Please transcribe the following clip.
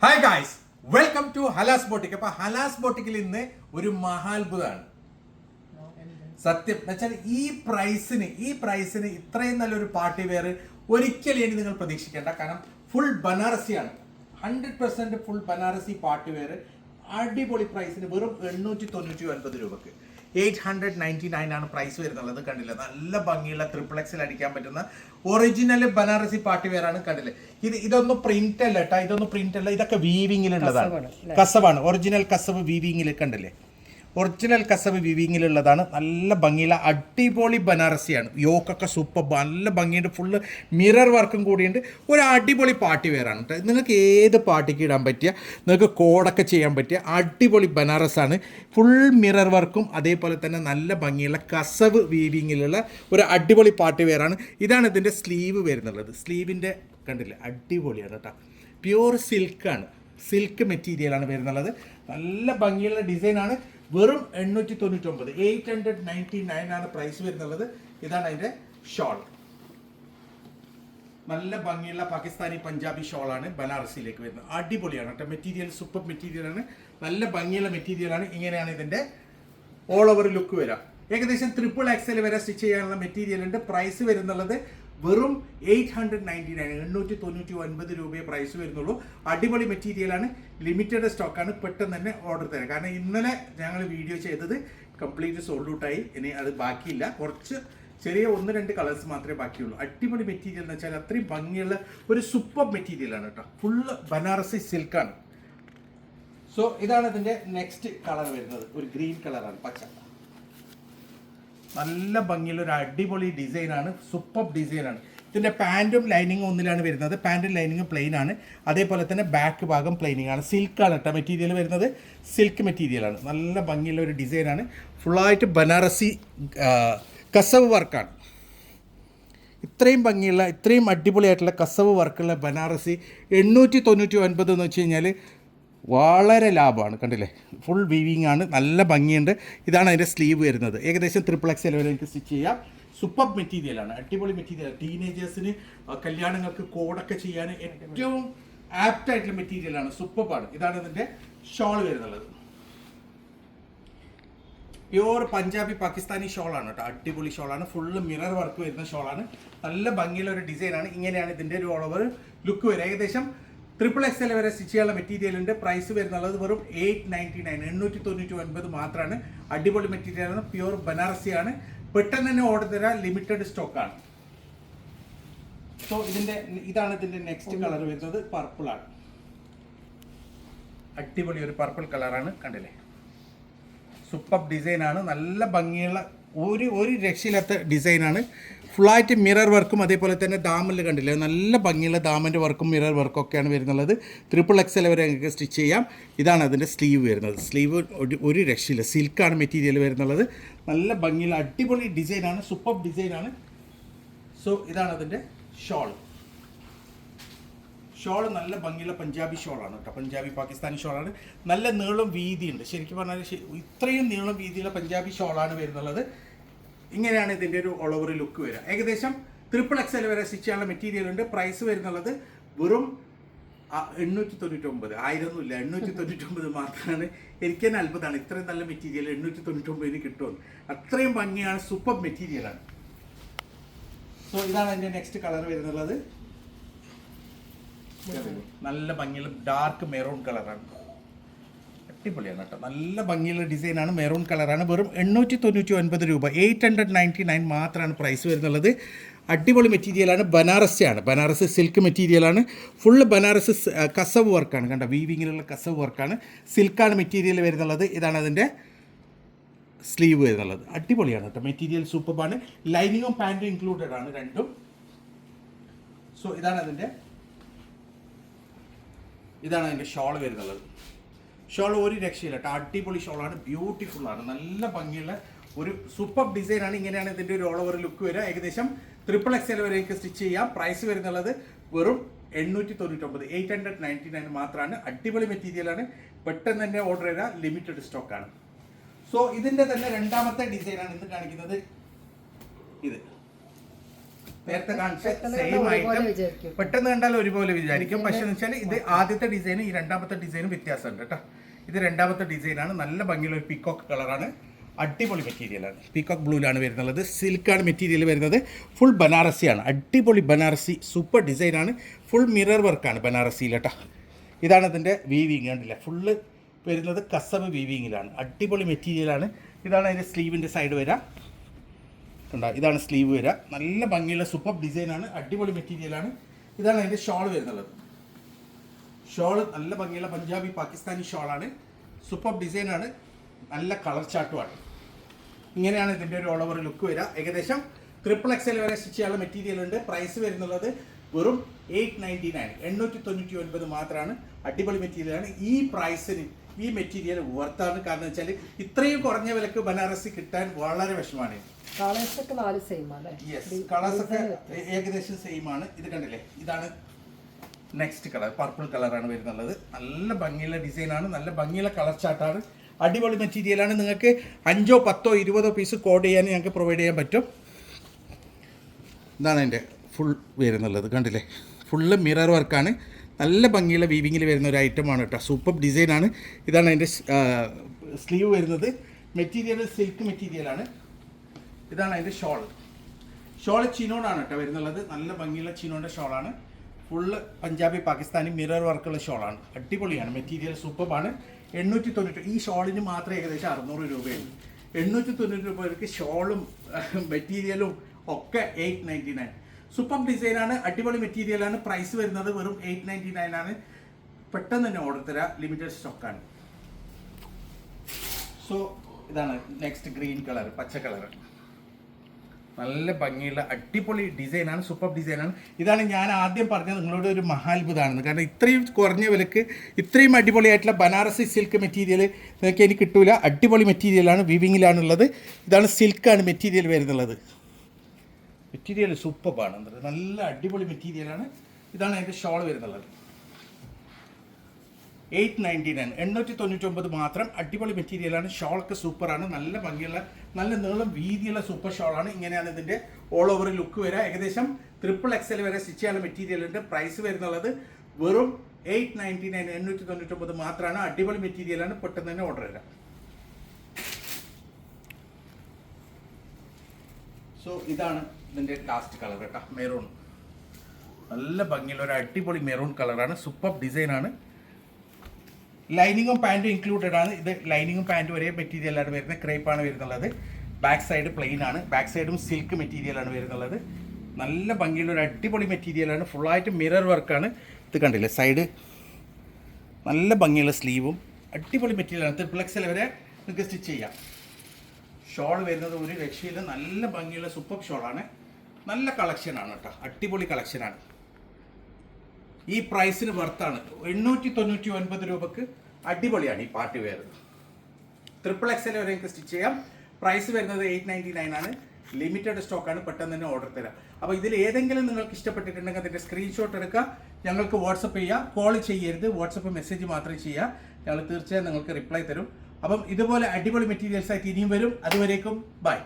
Hi guys, welcome to Hala's boutique. അപ്പൊ ഹലാസ് ബോട്ടിക്കിൽ ഇന്ന് ഒരു മഹാത്ഭുതമാണ്. സത്യം എന്നുവെച്ചാൽ ഈ പ്രൈസിന് ഇത്രയും നല്ലൊരു പാർട്ടി വെയർ ഒരിക്കലും ഇനി നിങ്ങൾ പ്രതീക്ഷിക്കേണ്ട. കാരണം ഫുൾ ബനാറസിയാണ്, 100% ഫുൾ ബനാറസി പാർട്ടി വെയർ അടിപൊളി പ്രൈസിന് വെറും 899 രൂപക്ക്. 899 ആണ് പ്രൈസ് വരുന്നുള്ളത്. കണ്ടില്ല, നല്ല ഭംഗിയുള്ള XXL അടിക്കാൻ പറ്റുന്ന ഒറിജിനൽ ബനാറസി പാർട്ടി വെയർ ആണ്. കണ്ടില്ലേ, ഇതൊന്നും പ്രിന്റ് അല്ല കേട്ടോ, ഇതൊന്നും പ്രിന്റ് അല്ല, ഇതൊക്കെ വീവിങ്ങിലുള്ളതാണ്. കസവാണ്, ഒറിജിനൽ കസവ് വീവിങ്ങിൽ. കണ്ടില്ലേ, ഒറിജിനൽ കസവ് വീവിങ്ങിലുള്ളതാണ്. നല്ല ഭംഗിയുള്ള അടിപൊളി ബനാറസിയാണ്. യോക്കൊക്കെ സൂപ്പർ, നല്ല ഭംഗിയുണ്ട്. ഫുള്ള് മിറർ വർക്കും കൂടിയുണ്ട്. ഒരു അടിപൊളി പാർട്ടി വെയർ ആണ് കേട്ടോ. നിങ്ങൾക്ക് ഏത് പാർട്ടിക്ക് ഇടാൻ പറ്റിയ, നിങ്ങൾക്ക് കോഡൊക്കെ ചെയ്യാൻ പറ്റിയ അടിപൊളി ബനാറസാണ്. ഫുൾ മിറർ വർക്കും അതേപോലെ തന്നെ നല്ല ഭംഗിയുള്ള കസവ് വീവിങ്ങിലുള്ള ഒരു അടിപൊളി പാർട്ടി വെയർ ആണ്. ഇതാണ് ഇതിൻ്റെ സ്ലീവ് വരുന്നുള്ളത്. സ്ലീവിൻ്റെ കണ്ടില്ലേ, അടിപൊളിയാണ് കേട്ടോ. പ്യൂർ സിൽക്കാണ്, സിൽക്ക് മെറ്റീരിയലാണ് വരുന്നുള്ളത്. നല്ല ഭംഗിയുള്ള ഡിസൈനാണ്. വെറും 899, 899 ആണ് പ്രൈസ് വരുന്നുള്ളത്. ഇതാണ് അതിൻ്റെ ഷോൾ. നല്ല ഭംഗിയുള്ള പാകിസ്ഥാനി പഞ്ചാബി ഷോളാണ് ബനാറസിയിലേക്ക് വരുന്നത്. അടിപൊളിയാണ് കേട്ടോ. മെറ്റീരിയൽ സൂപ്പർ മെറ്റീരിയലാണ്, നല്ല ഭംഗിയുള്ള മെറ്റീരിയലാണ്. ഇങ്ങനെയാണ് ഇതിൻ്റെ ഓൾ ഓവർ ലുക്ക് വരാം. ഏകദേശം XXL വരെ സ്റ്റിച്ച് ചെയ്യാനുള്ള മെറ്റീരിയൽ ഉണ്ട്. പ്രൈസ് വരുന്നുള്ളത് വെറും 899 രൂപയെ പ്രൈസ് വരുന്നുള്ളൂ. അടിപൊളി മെറ്റീരിയലാണ്, ലിമിറ്റഡ് സ്റ്റോക്കാണ്. പെട്ടെന്ന് തന്നെ ഓർഡർ തരാം. കാരണം ഇന്നലെ ഞങ്ങൾ വീഡിയോ ചെയ്തത് കംപ്ലീറ്റ് സോൾഡ് ഔട്ടായി. ഇനി അത് ബാക്കിയില്ല, കുറച്ച് ചെറിയ 1-2 കളേഴ്സ് മാത്രമേ ബാക്കിയുള്ളൂ. അടിപൊളി മെറ്റീരിയൽ എന്ന് വെച്ചാൽ അത്രയും ഭംഗിയുള്ള ഒരു സൂപ്പർ മെറ്റീരിയലാണ് കേട്ടോ. ഫുള്ള് ബനാറസി സിൽക്കാണ്. സോ ഇതാണ് ഇതിൻ്റെ നെക്സ്റ്റ് കളർ വരുന്നത്. ഒരു ഗ്രീൻ കളറാണ്, പച്ച. നല്ല ഭംഗിയുള്ള ഒരു അടിപൊളി ഡിസൈനാണ്, സൂപ്പർ ഡിസൈനാണ്. ഇതിൻ്റെ പാൻറ്റും ലൈനിങ്ങും ഒന്നിലാണ് വരുന്നത്. പാൻറ്റും ലൈനിങ്ങും പ്ലെയിൻ ആണ്. അതേപോലെ തന്നെ ബാക്ക് ഭാഗം പ്ലെയിനിങ് ആണ്. സിൽക്കാണ് കേട്ടോ മെറ്റീരിയൽ വരുന്നത്, സിൽക്ക് മെറ്റീരിയലാണ്. നല്ല ഭംഗിയുള്ള ഒരു ഡിസൈനാണ്. ഫുള്ളായിട്ട് ബനാറസി കസവ് വർക്കാണ്. ഇത്രയും ഭംഗിയുള്ള, ഇത്രയും അടിപൊളിയായിട്ടുള്ള കസവ് വർക്കുള്ള ബനാറസി 899 എന്ന് വെച്ച് കഴിഞ്ഞാൽ വളരെ ലാഭമാണ്. കണ്ടില്ലേ, ഫുൾ വീവിങ് ആണ്, നല്ല ഭംഗിയുണ്ട്. ഇതാണ് അതിൻ്റെ സ്ലീവ് വരുന്നത്. ഏകദേശം XXL വരെ എനിക്ക് സ്റ്റിച്ച് ചെയ്യാം. സൂപ്പർ മെറ്റീരിയലാണ്, അടിപൊളി മെറ്റീരിയൽ. ടീനേജേഴ്സിന് കല്യാണങ്ങൾക്ക് കോഡൊക്കെ ചെയ്യാൻ ഏറ്റവും ആപ്റ്റ് ആയിട്ടുള്ള മെറ്റീരിയലാണ്, സൂപ്പറാണ്. ഇതാണ് ഇതിൻ്റെ ഷോൾ വരുന്നുള്ളത്. പ്യൂർ പഞ്ചാബി പാകിസ്ഥാനി ഷോളാണ് കേട്ടോ. അടിപൊളി ഷോളാണ്, ഫുള്ള് മിറർ വർക്ക് വരുന്ന ഷോളാണ്. നല്ല ഭംഗിയുള്ള ഒരു ഡിസൈനാണ്. ഇങ്ങനെയാണ് ഇതിൻ്റെ ഒരു ഓൾ ഓവർ ലുക്ക് വരിക. ഏകദേശം XXL വരെ സ്റ്റിച്ച് ചെയ്യാനുള്ള മെറ്റീരിയൽ ഉണ്ട്. പ്രൈസ് വരുന്നുള്ളത് വെറും 899 മാത്രമാണ്. അടിപൊളി മെറ്റീരിയലാണ്, പ്യൂർ ബനാറസിയാണ്. പെട്ടെന്ന് തന്നെ ഓർഡർ തരാം, ലിമിറ്റഡ് സ്റ്റോക്കാണ്. സോ ഇതാണ് ഇതിൻ്റെ നെക്സ്റ്റ് കളർ വരുന്നത്. പർപ്പിളാണ്, അടിപൊളി ഒരു പർപ്പിൾ കളറാണ്. കണ്ടില്ലേ, സൂപ്പർ ഡിസൈനാണ്. നല്ല ഭംഗിയുള്ള ഒരു രക്ഷയില്ലാത്ത ഡിസൈനാണ്. ഫുള്ളായിട്ട് മിറർ വർക്കും അതേപോലെ തന്നെ ദാമനിൽ കണ്ടില്ലേ, നല്ല ഭംഗിയുള്ള ദാമൻ്റെ വർക്കും മിറർ വർക്കും ഒക്കെയാണ് വരുന്നുള്ളത്. XXL വരെ നിങ്ങൾക്ക് സ്റ്റിച്ച് ചെയ്യാം. ഇതാണ് അതിൻ്റെ സ്ലീവ് വരുന്നത്. സ്ലീവ് ഒരു രക്ഷയില്ല, സിൽക്കാണ് മെറ്റീരിയൽ വരുന്നുള്ളത്. നല്ല ഭംഗിയുള്ള അടിപൊളി ഡിസൈനാണ്, സൂപ്പർ ഡിസൈനാണ്. സോ ഇതാണ് അതിൻ്റെ ഷോൾ. ഷോൾ നല്ല ഭംഗിയുള്ള പഞ്ചാബി ഷോളാണ് കേട്ടോ. പഞ്ചാബി പാകിസ്ഥാനി ഷോളാണ്. നല്ല നീളം വീതിയുണ്ട്. ശരിക്കും പറഞ്ഞാൽ ഇത്രയും നീളം വീതിയുള്ള പഞ്ചാബി ഷോളാണ് വരുന്നുള്ളത്. ഇങ്ങനെയാണ് ഇതിൻ്റെ ഒരു ഓൾ ഓവർ ലുക്ക് വരിക. ഏകദേശം XXL വരെ സ്റ്റിച്ച് ചെയ്യാനുള്ള മെറ്റീരിയൽ ഉണ്ട്. പ്രൈസ് വരുന്നുള്ളത് വെറും 899, 1000 899 മാത്രമാണ്. എനിക്ക് തന്നെ അത്ഭുതമാണ്, ഇത്രയും നല്ല മെറ്റീരിയൽ 899 കിട്ടുമെന്ന്. അത്രയും ഭംഗിയാണ്, സൂപ്പർ മെറ്റീരിയലാണ്. സോ ഇതാണ് അതിൻ്റെ നെക്സ്റ്റ് കളർ വരുന്നുള്ളത്. നല്ല ഭംഗിയുള്ള ഡാർക്ക് മെറൂൺ കളറാണ്. അടിപൊളിയാണ് കേട്ടോ. നല്ല ഭംഗിയുള്ള ഡിസൈനാണ്, മെറൂൺ കളറാണ്. വെറും 899 രൂപ, 899 മാത്രമാണ് പ്രൈസ് വരുന്നുള്ളത്. അടിപൊളി മെറ്റീരിയലാണ്, ബനാറസിയാണ്. ബനാറസ് സിൽക്ക് മെറ്റീരിയലാണ്. ഫുള്ള് ബനാറസ് കസവ് വർക്കാണ്. കണ്ടോ, വീവിങ്ങിലുള്ള കസവ് വർക്കാണ്. സിൽക്കാണ് മെറ്റീരിയൽ വരുന്നുള്ളത്. ഇതാണ് അതിൻ്റെ സ്ലീവ് വരുന്നുള്ളത്. അടിപൊളിയാണ് കേട്ടോ, മെറ്റീരിയൽ സൂപ്പറാണ്. ലൈനിങ്ങും പാൻറ്റും ഇൻക്ലൂഡഡ് ആണ് രണ്ടും. സോ ഇതാണ് അതിൻ്റെ ഷോൾ വരുന്നുള്ളത്. ഷോൾ ഒരു രക്ഷയില്ല കേട്ടോ, അടിപൊളി ഷോളാണ്, ബ്യൂട്ടിഫുള്ളാണ്. നല്ല ഭംഗിയുള്ള ഒരു സൂപ്പർ ഡിസൈനാണ്. ഇങ്ങനെയാണ് ഇതിൻ്റെ ഒരു ഓൾ ഓവർ ലുക്ക് വരിക. ഏകദേശം XXL വരെ എനിക്ക് സ്റ്റിച്ച് ചെയ്യാം. പ്രൈസ് വരുന്നുള്ളത് വെറും 899, 899 മാത്രമാണ്. അടിപൊളി മെറ്റീരിയലാണ്. പെട്ടെന്ന് തന്നെ ഓർഡർ ചെയ്താൽ ലിമിറ്റഡ് സ്റ്റോക്കാണ്. സോ ഇതിൻ്റെ തന്നെ രണ്ടാമത്തെ ഡിസൈനാണ് ഇന്ന് കാണിക്കുന്നത്. നേരത്തെ കാണിച്ച സെയിം ഐറ്റം പെട്ടെന്ന് കണ്ടാൽ ഒരുപോലെ വിചാരിക്കും. പക്ഷെ എന്ന് വെച്ചാൽ ഇത് ആദ്യത്തെ ഡിസൈനും ഈ രണ്ടാമത്തെ ഡിസൈനും വ്യത്യാസമുണ്ട് കേട്ടോ. ഇത് രണ്ടാമത്തെ ഡിസൈനാണ്. നല്ല ഭംഗിയുള്ള ഒരു പീക്കോക്ക് കളറാണ്. അടിപൊളി മെറ്റീരിയലാണ്. പീക്കോക്ക് ബ്ലൂവിലാണ് വരുന്നത്. സിൽക്കാണ് മെറ്റീരിയൽ വരുന്നത്. ഫുൾ ബനാറസിയാണ്. അടിപൊളി ബനാറസി സൂപ്പർ ഡിസൈനാണ്. ഫുൾ മിറർ വർക്കാണ് ബനാറസിയിൽ കേട്ടോ. ഇതാണ് ഇതിൻ്റെ വീവിങ് കണ്ടില്ല. ഫുള്ള് വരുന്നത് കസവ് വീവിങ്ങിലാണ്. അടിപൊളി മെറ്റീരിയലാണ്. ഇതാണ് അതിൻ്റെ സ്ലീവിൻ്റെ സൈഡ് വരിക കണ്ടോ. ഇതാണ് സ്ലീവ് വരിക. നല്ല ഭംഗിയുള്ള സൂപ്പർ ഡിസൈനാണ്. അടിപൊളി മെറ്റീരിയലാണ്. ഇതാണ് അതിൻ്റെ ഷോൾ വരുന്നത്. ഷോള് നല്ല ഭംഗിയുള്ള പഞ്ചാബി പാകിസ്ഥാനി ഷോളാണ്. സൂപ്പർ ഡിസൈനാണ്. നല്ല കളർ ചാർട്ടുമാണ്. ഇങ്ങനെയാണ് ഇതിൻ്റെ ഒരു ഓൾ ഓവർ ലുക്ക് വരിക. ഏകദേശം XXL വരെ സ്റ്റിച്ച് ചെയ്യാനുള്ള മെറ്റീരിയൽ ഉണ്ട്. പ്രൈസ് വരുന്നുള്ളത് വെറും 899 899 മാത്രമാണ്. അടിപൊളി മെറ്റീരിയലാണ്. ഈ പ്രൈസിന് ഈ മെറ്റീരിയൽ വർത്താണ്. കാരണം വെച്ചാൽ ഇത്രയും കുറഞ്ഞ വിലക്ക് ബനാറസി കിട്ടാൻ വളരെ വിഷമാണ്. യെസ്, കളേഴ്സൊക്കെ ഏകദേശം സെയിം ആണ്. ഇത് കണ്ടില്ലേ, ഇതാണ് നെക്സ്റ്റ് കളർ. പർപ്പിൾ കളറാണ് വരുന്നുള്ളത്. നല്ല ഭംഗിയുള്ള ഡിസൈനാണ്. നല്ല ഭംഗിയുള്ള കളർ ചാർട്ടാണ്. അടിപൊളി മെറ്റീരിയലാണ്. നിങ്ങൾക്ക് 5, 10, 20 പീസ് കോഡ് ചെയ്യാൻ ഞങ്ങൾക്ക് പ്രൊവൈഡ് ചെയ്യാൻ പറ്റും. ഇതാണ് എൻ്റെ ഫുൾ വരുന്നുള്ളത്. കണ്ടില്ലേ, ഫുള്ള് മിറർ വർക്കാണ്. നല്ല ഭംഗിയുള്ള വീവിങ്ങിൽ വരുന്ന ഒരു ഐറ്റമാണ് കേട്ടോ. സൂപ്പർ ഡിസൈനാണ്. ഇതാണ് അതിൻ്റെ സ്ലീവ് വരുന്നത്. മെറ്റീരിയൽ സിൽക്ക് മെറ്റീരിയലാണ്. ഇതാണ് അതിൻ്റെ ഷോള് ചിനോണാണ് കേട്ടോ വരുന്നുള്ളത്. നല്ല ഭംഗിയുള്ള ചിനോൻ്റെ ഷോളാണ്. ഫുള്ള് പഞ്ചാബി പാകിസ്ഥാനി മിറർ വർക്കുള്ള ഷോളാണ്. അടിപൊളിയാണ്. മെറ്റീരിയൽ സൂപ്പറാണ്. 890. ഈ ഷോളിന് മാത്രം ഏകദേശം 600 രൂപയാണ്. 890 രൂപയ്ക്ക് ഷോളും മെറ്റീരിയലും ഒക്കെ 899. സൂപ്പർ ഡിസൈനാണ്. അടിപൊളി മെറ്റീരിയലാണ്. പ്രൈസ് വരുന്നത് വെറും 899 ആണ്. പെട്ടെന്ന് തന്നെ ഓർഡർ തരാം. ലിമിറ്റഡ് സ്റ്റോക്കാണ്. സോ ഇതാണ് നെക്സ്റ്റ് ഗ്രീൻ കളർ, പച്ച കളർ. നല്ല ഭംഗിയുള്ള അടിപൊളി ഡിസൈനാണ്. സൂപ്പർ ഡിസൈനാണ്. ഇതാണ് ഞാൻ ആദ്യം പറഞ്ഞത് നിങ്ങളോട് ഒരു മഹാത്ഭുതമാണെന്ന്. കാരണം ഇത്രയും കുറഞ്ഞ വിലക്ക് ഇത്രയും അടിപൊളിയായിട്ടുള്ള ബനാറസി സിൽക്ക് മെറ്റീരിയൽ നിങ്ങൾക്ക് എനിക്ക് കിട്ടൂല. അടിപൊളി മെറ്റീരിയലാണ്. വീവിങ്ങിലാണുള്ളത്. ഇതാണ് സിൽക്കാണ് മെറ്റീരിയൽ വരുന്നുള്ളത്. മെറ്റീരിയൽ സൂപ്പറാണ്. നല്ല അടിപൊളി മെറ്റീരിയലാണ്. ഇതാണ് അതിൻ്റെ ഷോൾ വരുന്നുള്ളത്. 899 899 മാത്രം. അടിപൊളി മെറ്റീരിയലാണ്. ഷോളൊക്കെ സൂപ്പറാണ്. നല്ല ഭംഗിയുള്ള നല്ല നീളം വീതിയുള്ള സൂപ്പർ ഷോളാണ്. ഇങ്ങനെയാണ് ഇതിൻ്റെ ഓൾ ഓവർ ലുക്ക് വരിക. ഏകദേശം XXL വരെ സ്റ്റിച്ച് ചെയ്യാനുള്ള മെറ്റീരിയൽ ഉണ്ട്. പ്രൈസ് വരുന്നുള്ളത് വെറും 899 899 മാത്രമാണ്. അടിപൊളി മെറ്റീരിയലാണ്. പെട്ടെന്ന് തന്നെ ഓർഡർ തരാം. സോ ഇതാണ് ഇതിൻ്റെ ലാസ്റ്റ് കളർ കേട്ടോ. മെറൂൺ. നല്ല ഭംഗിയുള്ള ഒരു അടിപൊളി മെറൂൺ കളറാണ്. സൂപ്പർ ഡിസൈനാണ്. ലൈനിങ്ങും പാൻറ്റും ഇൻക്ലൂഡഡ് ആണ്. ഇത് ലൈനിങ്ങും പാൻറ്റും ഒരേ മെറ്റീരിയലാണ് വരുന്നത്. ക്രേപ്പാണ് വരുന്നുള്ളത്. ബാക്ക് സൈഡ് പ്ലെയിൻ ആണ്. ബാക്ക് സൈഡും സിൽക്ക് മെറ്റീരിയലാണ് വരുന്നുള്ളത്. നല്ല ഭംഗിയുള്ള ഒരു അടിപൊളി മെറ്റീരിയലാണ്. ഫുള്ളായിട്ട് മിറർ വർക്കാണ്. ഇത് കണ്ടില്ലേ, സൈഡ് നല്ല ഭംഗിയുള്ള സ്ലീവും അടിപൊളി മെറ്റീരിയലാണ്. XXL വരെ നിങ്ങൾക്ക് സ്റ്റിച്ച് ചെയ്യാം. ഷോൾ വരുന്നത് ഒരു രക്ഷയിൽ നല്ല ഭംഗിയുള്ള സൂപ്പർ ഷോളാണ്. നല്ല കളക്ഷനാണ് കേട്ടോ. അടിപൊളി കളക്ഷനാണ്. ഈ പ്രൈസിന് വർത്താണ്. 899 രൂപക്ക് അടിപൊളിയാണ് ഈ പാർട്ടി വെയർ. XXL വരെ നിങ്ങൾക്ക് സ്റ്റിച്ച് ചെയ്യാം. പ്രൈസ് വരുന്നത് 899 ആണ്. ലിമിറ്റഡ് സ്റ്റോക്കാണ്. പെട്ടെന്ന് തന്നെ ഓർഡർ തരാം. അപ്പോൾ ഇതിൽ ഏതെങ്കിലും നിങ്ങൾക്ക് ഇഷ്ടപ്പെട്ടിട്ടുണ്ടെങ്കിൽ അതിൻ്റെ സ്ക്രീൻഷോട്ട് എടുക്കുക. ഞങ്ങൾക്ക് വാട്സപ്പ് ചെയ്യുക. കോൾ ചെയ്യരുത്. വാട്സപ്പ് മെസ്സേജ് മാത്രമേ ചെയ്യുക. ഞങ്ങൾ തീർച്ചയായും നിങ്ങൾക്ക് റിപ്ലൈ തരും. അപ്പം ഇതുപോലെ അടിപൊളി മെറ്റീരിയൽസ് ആയിട്ട് ഇനിയും വരും. അതുവരേക്കും ബൈ.